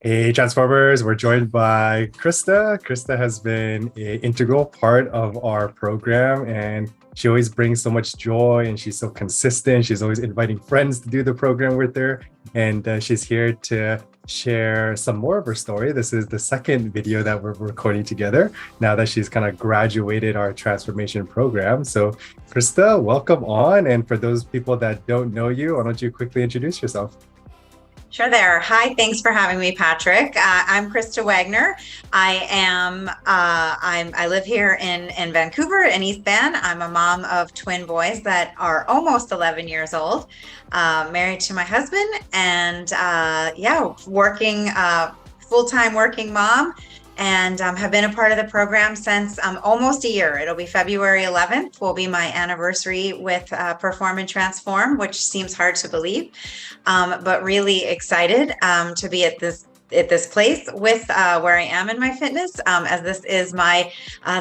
Hey, Transformers, we're joined by Christa. Christa has been an integral part of our program, and she always brings so much joy, and she's so consistent. She's always inviting friends to do the program with her, and she's here to share some more of her story. This is the second video that we're recording together now that she's kind of graduated our transformation program. So, Christa, welcome on. And for those people that don't know you, why don't you quickly introduce yourself? Sure there. Hi, thanks for having me, Patrick. I'm Christa Wagner. I live here in Vancouver in East Van. I'm a mom of twin boys that are almost 11 years old, married to my husband, and working full-time working mom, and have been a part of the program since almost a year. It'll be February 11th will be my anniversary with Perform and Transform, which seems hard to believe, but really excited to be at this place with where I am in my fitness, as this is my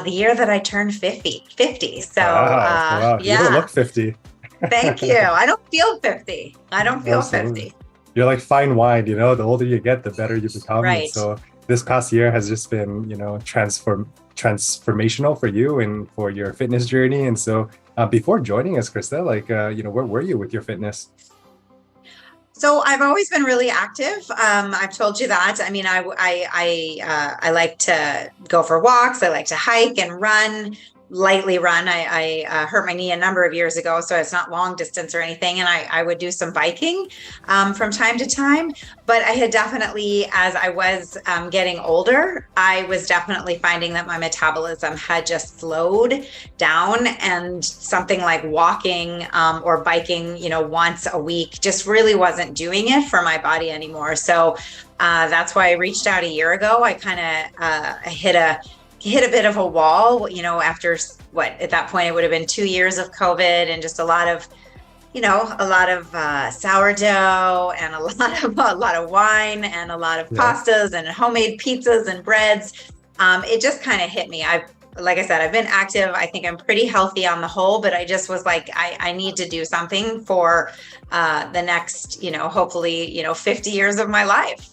the year that I turned 50. So Wow. You don't yeah, look 50. thank you. I don't feel 50. I don't feel Absolutely. 50. You're like fine wine, the older you get, the better you become. And Right. so this past year has just been, transformational for you and for your fitness journey. And so before joining us, Krista, where were you with your fitness? So I've always been really active. I've told you that. I mean, I like to go for walks. I like to hike and run, lightly run. I hurt my knee a number of years ago, so it's not long distance or anything. And I would do some biking from time to time. But I had definitely, as I was getting older, I was definitely finding that my metabolism had just slowed down, and something like walking or biking, once a week just really wasn't doing it for my body anymore. So that's why I reached out a year ago. I kind of hit a bit of a wall, after at that point it would have been 2 years of COVID and just a lot of sourdough and a lot of wine and a lot of pastas and homemade pizzas and breads. It just kind of hit me. Like I said, I've been active. I think I'm pretty healthy on the whole, but I just was like, I need to do something for the next, hopefully, 50 years of my life.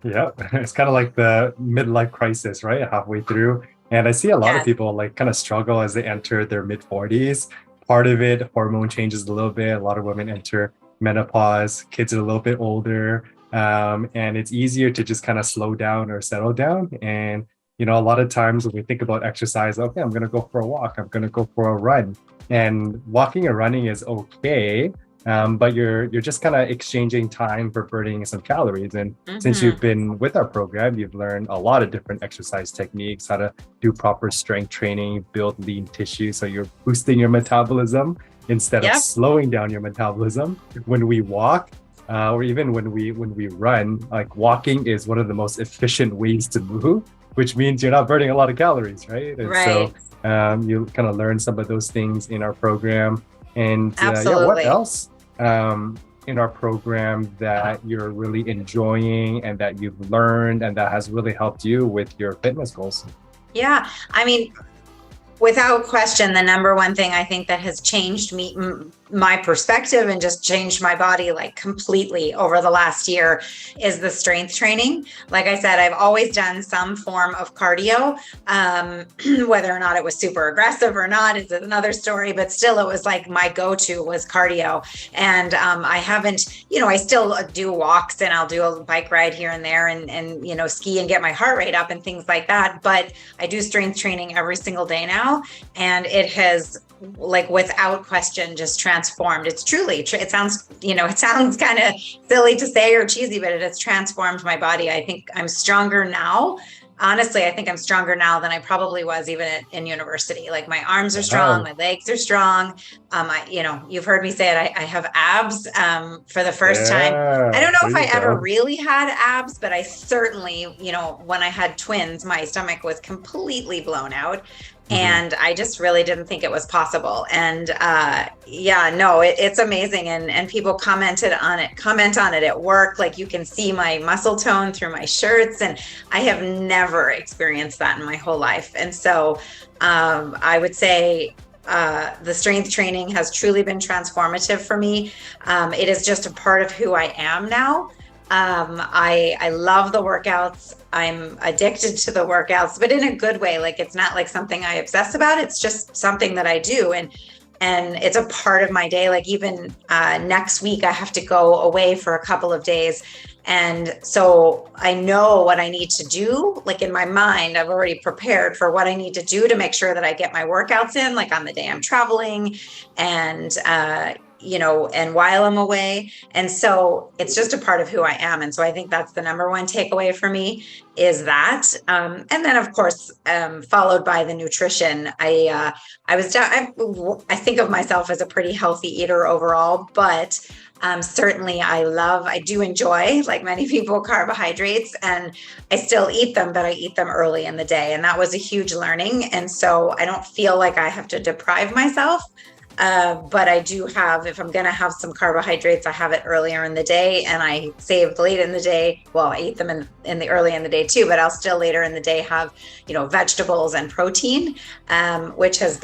Yeah, it's kind of like the midlife crisis, right? Halfway through. And I see a lot of Yes. people like kind of struggle as they enter their mid 40s. Part of it, hormone changes a little bit. A lot of women enter menopause, kids are a little bit older. And it's easier to just kind of slow down or settle down. And, a lot of times when we think about exercise, okay, I'm going to go for a walk, I'm going to go for a run. And walking and running is okay. But you're just kind of exchanging time for burning some calories. And since you've been with our program, you've learned a lot of different exercise techniques, how to do proper strength training, build lean tissue. So you're boosting your metabolism instead of slowing down your metabolism. When we walk, or even when we run, like walking is one of the most efficient ways to move, which means you're not burning a lot of calories, right? And Right. so you kind of learn some of those things in our program. And what Absolutely. else in our program that you're really enjoying and that you've learned and that has really helped you with your fitness goals? Yeah. I mean, without question, the number one thing I think that has changed my perspective and just changed my body like completely over the last year is the strength training. Like I said, I've always done some form of cardio. Whether or not it was super aggressive or not is another story, but still it was like my go-to was cardio. And I haven't, I still do walks and I'll do a bike ride here and there and ski and get my heart rate up and things like that. But I do strength training every single day now. And it has, like, without question, just transformed. It's truly, it sounds kind of silly to say or cheesy, but it has transformed my body. I think I'm stronger now. Honestly, I think I'm stronger now than I probably was even in university. Like, my arms are strong, my legs are strong. You've heard me say it. I have abs for the first time. I don't know if I ever really had abs, but I certainly, when I had twins, my stomach was completely blown out. And I just really didn't think it was possible. And it's amazing. And people comment on it at work. Like, you can see my muscle tone through my shirts. And I have never experienced that in my whole life. And so I would say the strength training has truly been transformative for me. It is just a part of who I am now. I love the workouts. I'm addicted to the workouts, but in a good way. Like it's not like something I obsess about. It's just something that I do, and it's a part of my day. Like even next week, I have to go away for a couple of days, and so I know what I need to do. Like in my mind, I've already prepared for what I need to do to make sure that I get my workouts in, like on the day I'm traveling, and and while I'm away. And so it's just a part of who I am. And so I think that's the number one takeaway for me is that. And then of course, followed by the nutrition. I think of myself as a pretty healthy eater overall, but certainly I do enjoy, like many people, carbohydrates, and I still eat them, but I eat them early in the day. And that was a huge learning. And so I don't feel like I have to deprive myself. But I do have, if I'm going to have some carbohydrates, I have it earlier in the day, and I save late in the day. Well, I eat them in the early in the day too, but I'll still later in the day have, vegetables and protein, which was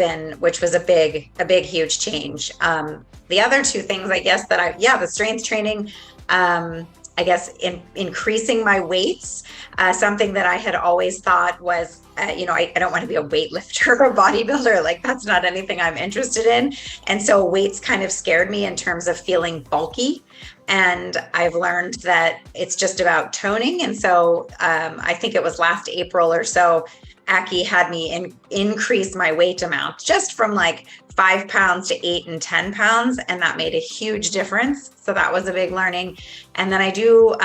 a big, huge change. The other two things, I guess the strength training, I guess increasing my weights, something that I had always thought was, I don't want to be a weightlifter or a bodybuilder. Like that's not anything I'm interested in. And so weights kind of scared me in terms of feeling bulky. And I've learned that it's just about toning. And so I think it was last April or so, Aki had me increase my weight amount just from like 5 pounds to 8 and 10 pounds. And that made a huge difference. So that was a big learning. And then I do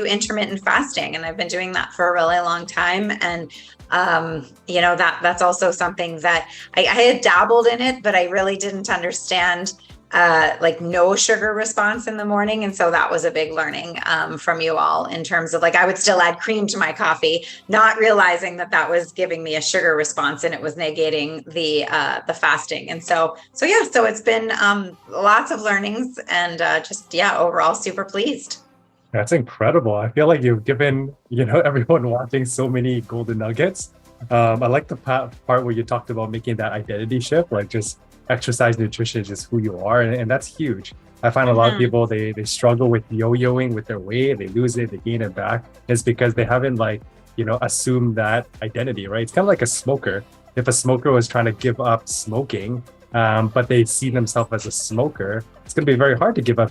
intermittent fasting, and I've been doing that for a really long time. And that's also something that I had dabbled in it, but I really didn't understand like no sugar response in the morning. And so that was a big learning from you all in terms of like, I would still add cream to my coffee, not realizing that was giving me a sugar response and it was negating the fasting. And so it's been lots of learnings and overall super pleased. That's incredible. I feel like you've given, everyone watching so many golden nuggets. I like the part where you talked about making that identity shift, like just exercise, nutrition is just who you are. And that's huge. I find a lot of people, they struggle with yo-yoing with their weight. They lose it, they gain it back. It's because they haven't assumed that identity, right? It's kind of like a smoker. If a smoker was trying to give up smoking, but they see themselves as a smoker, it's going to be very hard to give up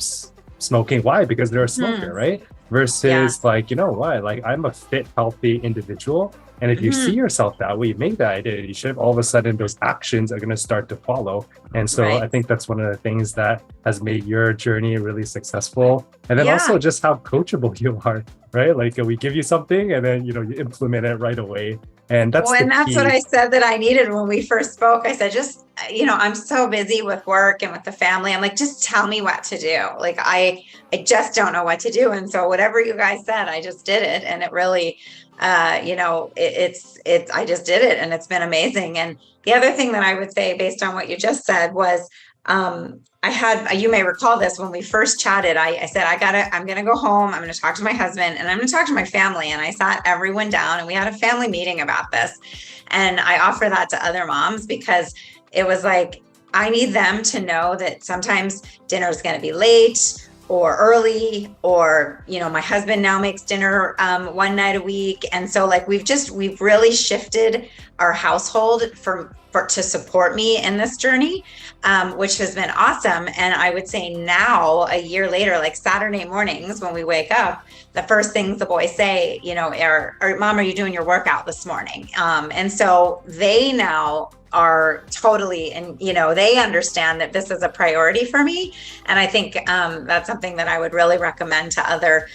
smoking. Why? Because they're a smoker, right? Versus I'm a fit, healthy individual. And if you see yourself that way, you make that identity shift, all of a sudden those actions are going to start to follow. And so I think that's one of the things that has made your journey really successful. And then also just how coachable you are, right? Like we give you something and then, you implement it right away. And that's and that's what I said that I needed when we first spoke. I said, just, I'm so busy with work and with the family. I'm like, just tell me what to do. Like, I just don't know what to do. And so whatever you guys said, I just did it. And it really, I just did it and it's been amazing. And the other thing that I would say based on what you just said was, you may recall this when we first chatted, I said, I'm going to go home. I'm going to talk to my husband and I'm going to talk to my family. And I sat everyone down and we had a family meeting about this. And I offer that to other moms because it was like, I need them to know that sometimes dinner is going to be late or early, or, my husband now makes dinner one night a week. And so like, we've really shifted our household to support me in this journey, which has been awesome. And I would say now, a year later, like Saturday mornings when we wake up, the first things the boys say, are Mom, are you doing your workout this morning? And so they now are totally, and they understand that this is a priority for me. And I think that's something that I would really recommend to other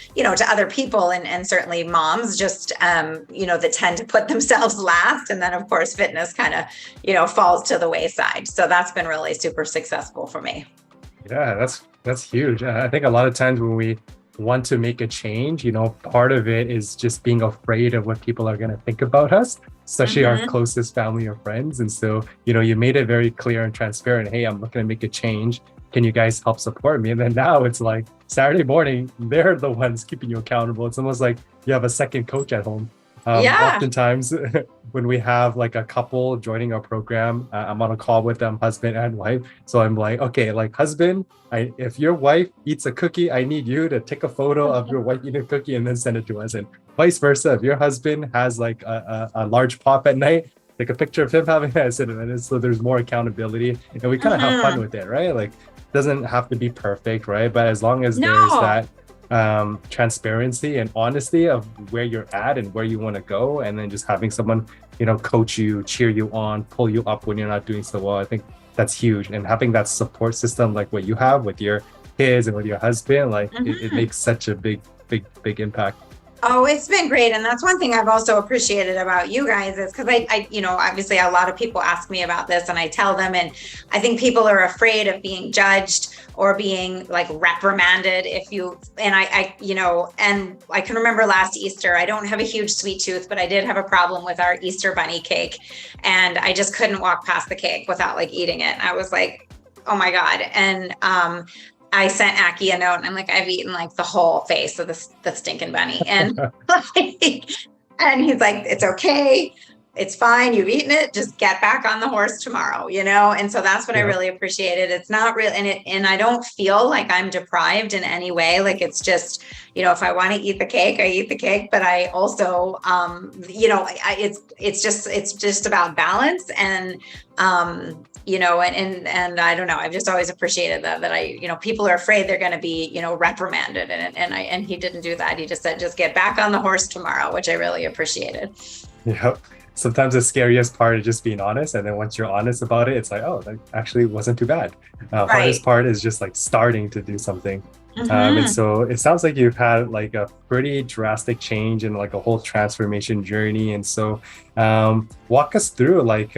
people and certainly moms just, that tend to put themselves last. And then of course, fitness kind of, falls to the wayside. So that's been really super successful for me. Yeah, that's huge. I think a lot of times when we want to make a change, part of it is just being afraid of what people are going to think about us, especially our closest family or friends. And so, you made it very clear and transparent. Hey, I'm looking to make a change. Can you guys help support me? And then now it's like Saturday morning, they're the ones keeping you accountable. It's almost like you have a second coach at home. Yeah. Oftentimes when we have like a couple joining our program, I'm on a call with them, husband and wife. So I'm like, okay, like husband, if your wife eats a cookie, I need you to take a photo of your wife eating a cookie and then send it to us. And vice versa. If your husband has like a large pop at night, take a picture of him having that. And so there's more accountability and we kind of have fun with it, right? Like it doesn't have to be perfect, right? But as long as there's that transparency and honesty of where you're at and where you want to go, and then just having someone, you know, coach you, cheer you on, pull you up when you're not doing so well, I think that's huge. And having that support system like what you have with your kids and with your husband, like it makes such a big impact. Oh, it's been great. And that's one thing I've also appreciated about you guys is because I, you know, obviously a lot of people ask me about this and I tell them, and I think people are afraid of being judged or being like reprimanded if you, and you know, and I can remember last Easter, I don't have a huge sweet tooth, but I did have a problem with our Easter bunny cake. And I just couldn't walk past the cake without like eating it. And I was like, oh my God. And, I sent Aki a note and I'm like, I've eaten like the whole face of the stinking bunny. And and he's like, it's okay. It's fine. You've eaten it. Just get back on the horse tomorrow, you know? And so that's what I really appreciated. It's not real. And I don't feel like I'm deprived in any way. Like it's just, you know, if I want to eat the cake, I eat the cake, but I also, you know, it's just about balance and, you know, and I don't know, I've just always appreciated that I, you know, people are afraid they're going to be, you know, reprimanded and he didn't do that. He just said, just get back on the horse tomorrow, which I really appreciated. Yep. Sometimes the scariest part is just being honest. And then once you're honest about it, it's like, oh, that actually wasn't too bad. Hardest part is just like starting to do something. And so it sounds like you've had like a pretty drastic change and like a whole transformation journey. And so walk us through like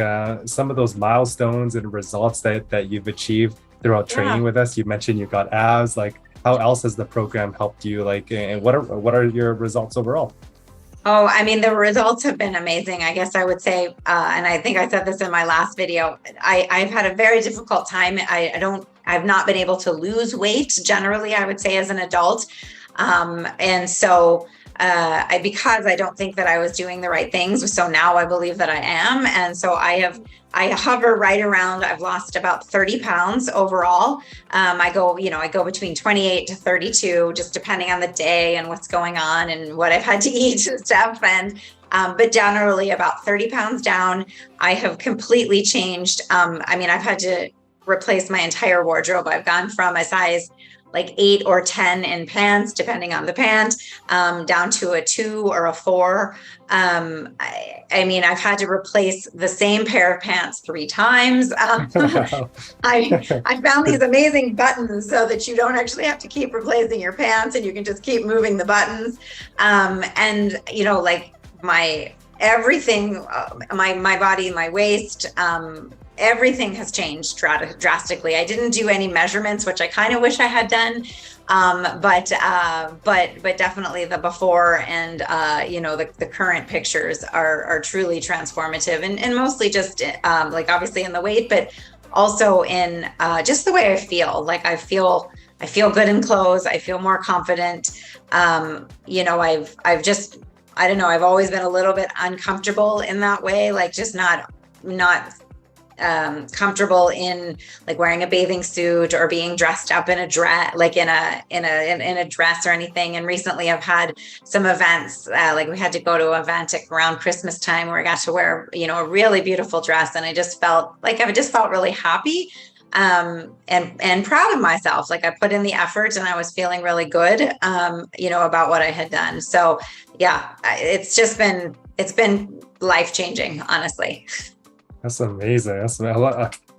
some of those milestones and results that you've achieved throughout training with us. You mentioned you got abs. Like how else has the program helped you? Like, and what are your results overall? Oh, I mean, the results have been amazing. I guess I would say, and I think I said this in my last video, I've had a very difficult time. I've not been able to lose weight generally, I would say, as an adult. And so because I don't think that I was doing the right things. So now I believe that I am. And so I hover right around, I've lost about 30 pounds overall. I go between 28 to 32, just depending on the day and what's going on and what I've had to eat and stuff. And, but generally about 30 pounds down. I have completely changed. I mean, I've had to replace my entire wardrobe. I've gone from a size like 8 or 10 in pants, depending on the pant, down to a 2 or a 4. I mean, I've had to replace the same pair of pants 3 times. I found these amazing buttons so that you don't actually have to keep replacing your pants and you can just keep moving the buttons. And, you know, like my everything, my body, my waist, everything has changed drastically. I didn't do any measurements, which I kind of wish I had done. But definitely the before and, you know, the current pictures are truly transformative and mostly just, like obviously in the weight, but also in, just the way I feel. Like I feel good in clothes. I feel more confident. You know, I don't know, I've always been a little bit uncomfortable in that way, like just not comfortable in like wearing a bathing suit or being dressed up in a dress, like in a dress or anything. And recently I've had some events, like we had to go to an event around Christmas time where I got to wear, you know, a really beautiful dress. And I just felt really happy, and proud of myself. Like I put in the effort and I was feeling really good, you know, about what I had done. So yeah, it's been life-changing, honestly. That's amazing.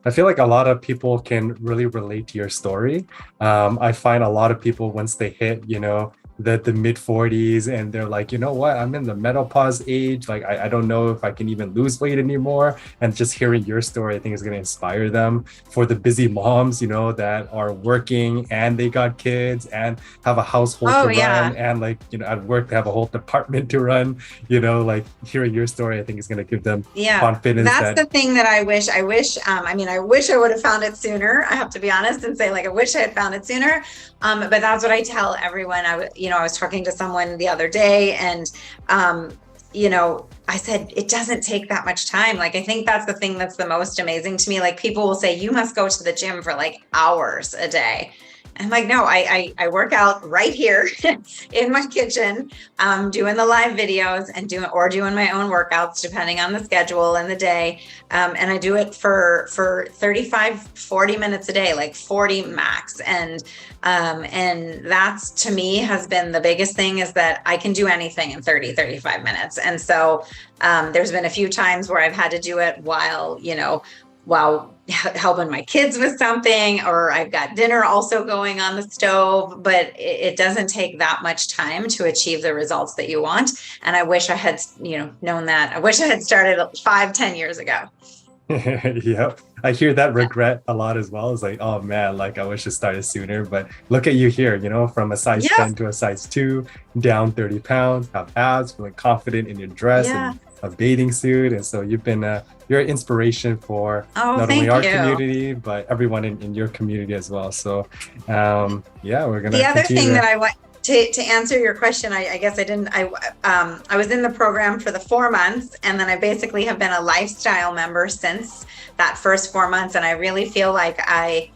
I feel like a lot of people can really relate to your story. I find a lot of people once they hit, you know, the mid 40s and they're like, you know what, I'm in the menopause age. Like, I don't know if I can even lose weight anymore. And just hearing your story, I think is going to inspire them. For the busy moms, you know, that are working and they got kids and have a household to run and like, you know, at work, they have a whole department to run, you know, like hearing your story, I think is going to give them confidence. That's the thing that I wish, I mean, I wish I would have found it sooner. I have to be honest and say, like, I wish I had found it sooner. But that's what I tell everyone. I was talking to someone the other day and, I said, it doesn't take that much time. Like, I think that's the thing that's the most amazing to me. Like, people will say, you must go to the gym for like hours a day. I'm like, no, I work out right here in my kitchen, doing the live videos and doing my own workouts, depending on the schedule and the day. And I do it for 35, 40 minutes a day, like 40 max. And that's, to me, has been the biggest thing, is that I can do anything in 30, 35 minutes. And so there's been a few times where I've had to do it while helping my kids with something, or I've got dinner also going on the stove, but it doesn't take that much time to achieve the results that you want. And I wish I had, known that. I wish I had started 5-10 years ago. Yeah, I hear that regret a lot as well. It's like, oh man, like I wish I started sooner. But look at you here, from a size 10 to a size 2, down 30 pounds, have abs, feeling confident in your dress and a bathing suit. And so you've been you're an inspiration for not only our community, but everyone in your community as well. So we're gonna. The other thing that I want to answer your question, I guess I didn't. I was in the program for the 4 months, and then I basically have been a lifestyle member since that first 4 months. And I really feel like I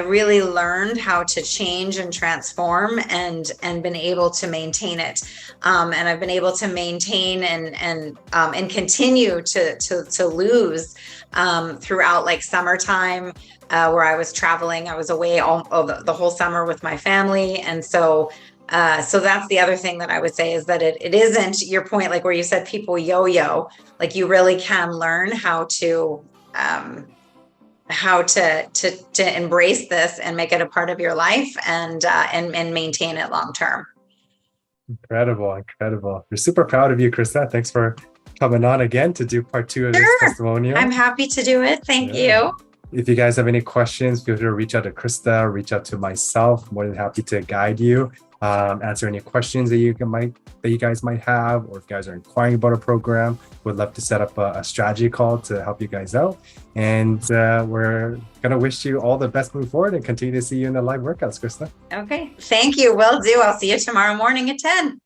really learned how to change and transform and been able to maintain it. And I've been able to maintain and continue to lose throughout like summertime, where I was traveling. I was away the whole summer with my family. And so that's the other thing that I would say, is that it isn't your point, like where you said people yo-yo, like you really can learn how to embrace this and make it a part of your life and maintain it long term. Incredible. We're super proud of you, Christa. Thanks for coming on again to do part 2 of this testimonial. I'm happy to do it. Thank you. If you guys have any questions, feel free to reach out to Christa, reach out to myself. More than happy to guide you, answer any questions that you guys might have, or if you guys are inquiring about a program, would love to set up a strategy call to help you guys out. And we're gonna wish you all the best moving forward and continue to see you in the live workouts, Christa. Okay, thank you. Will do. I'll see you tomorrow morning at 10.